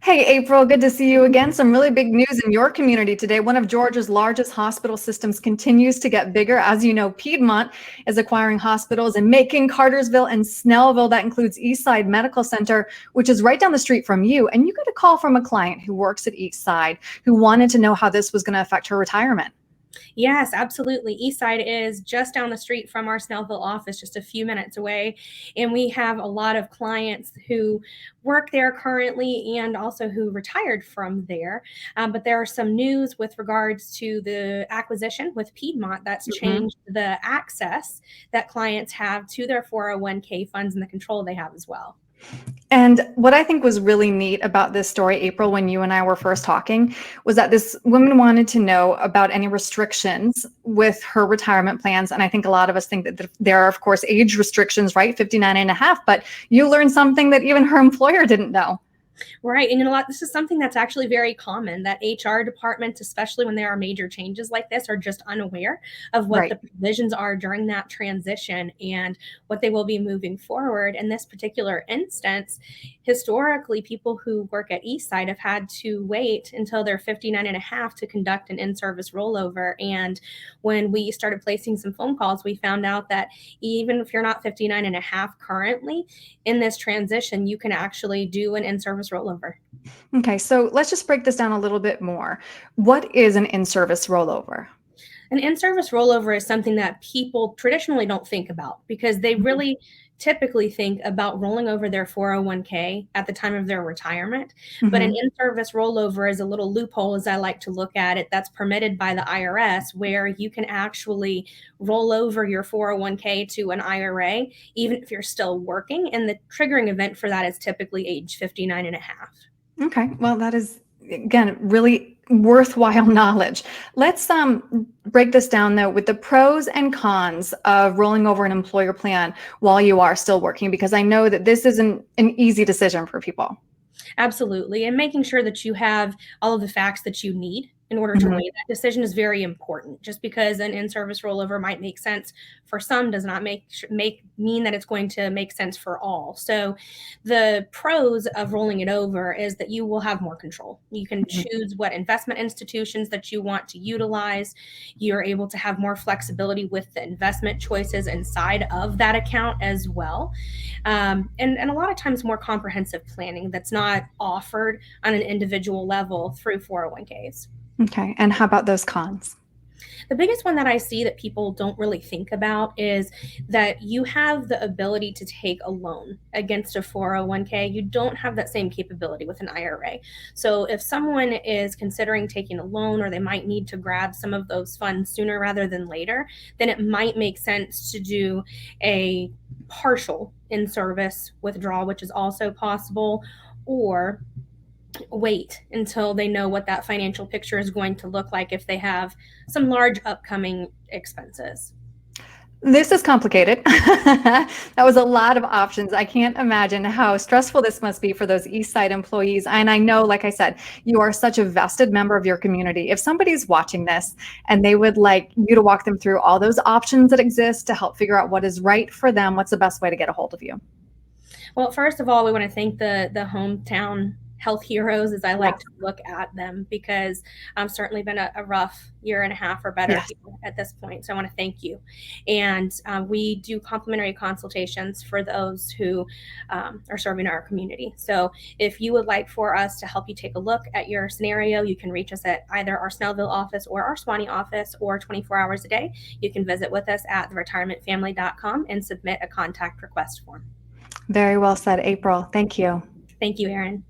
Hey, April, good to see you again. Some really big news in your community today. One of Georgia's largest hospital systems continues to get bigger. As you know, Piedmont is acquiring hospitals in Macon, Cartersville, and Snellville. That includes Eastside Medical Center, which is right down the street from you. And you got a call from a client who works at Eastside who wanted to know how this was going to affect her retirement. Yes, absolutely. Eastside is just down the street from our Snellville office, just a few minutes away. And we have a lot of clients who work there currently and also who retired from there. But there are some news with regards to the acquisition with Piedmont that's Mhm. changed the access that clients have to their 401k funds and the control they have as well. And what I think was really neat about this story, April, when you and I were first talking, was that this woman wanted to know about any restrictions with her retirement plans. And I think a lot of us think that there are, of course, age restrictions, right? 59 and a half, but you learned something that even her employer didn't know. Right. And you know what? This is something that's actually very common that HR departments, especially when there are major changes like this, are just unaware of what Right. the provisions are during that transition and what they will be moving forward. In this particular instance, historically, people who work at Eastside have had to wait until they're 59 and a half to conduct an in service rollover. And when we started placing some phone calls, we found out that even if you're not 59 and a half currently, in this transition, you can actually do an in service rollover. Okay, so let's just break this down a little bit more. What is an in-service rollover? An in service rollover is something that people traditionally don't think about because they Mhm. really typically think about rolling over their 401k at the time of their retirement. But an Mhm. in service rollover is a little loophole, as I like to look at it, that's permitted by the IRS, where you can actually roll over your 401k to an IRA, even if you're still working. And the triggering event for that is typically age 59 and a half. Okay, well, that is again really worthwhile knowledge. Let's break this down though with the pros and cons of rolling over an employer plan while you are still working, because I know that this isn't an easy decision for people. Absolutely. And making sure that you have all of the facts that you need in order to Mhm. weigh that decision is very important. Just because an in-service rollover might make sense for some does not make mean that it's going to make sense for all. So the pros of rolling it over is that you will have more control. You can Mhm. choose what investment institutions that you want to utilize. You're able to have more flexibility with the investment choices inside of that account as well, and a lot of times more comprehensive planning that's not offered on an individual level through 401ks. Okay, and how about those cons? The biggest one that I see that people don't really think about is that you have the ability to take a loan against a 401k. You don't have that same capability with an IRA. So if someone is considering taking a loan or they might need to grab some of those funds sooner rather than later, then it might make sense to do a partial in service withdrawal, which is also possible, or wait until they know what that financial picture is going to look like if they have some large upcoming expenses. This is complicated. That was a lot of options. I can't imagine how stressful this must be for those East Side employees. And I know, like I said, you are such a vested member of your community. If somebody's watching this and they would like you to walk them through all those options that exist to help figure out what is right for them, what's the best way to get a hold of you? Well, first of all, we want to thank the hometown health heroes, as I like Yes. to look at them, because certainly been a rough year and a half or better Yes. here at this point. So I want to thank you. And we do complimentary consultations for those who are serving our community. So if you would like for us to help you take a look at your scenario, you can reach us at either our Snellville office or our Swanee office, or 24 hours a day. You can visit with us at theretirementfamily.com and submit a contact request form. Very well said, April. Thank you. Thank you, Erin.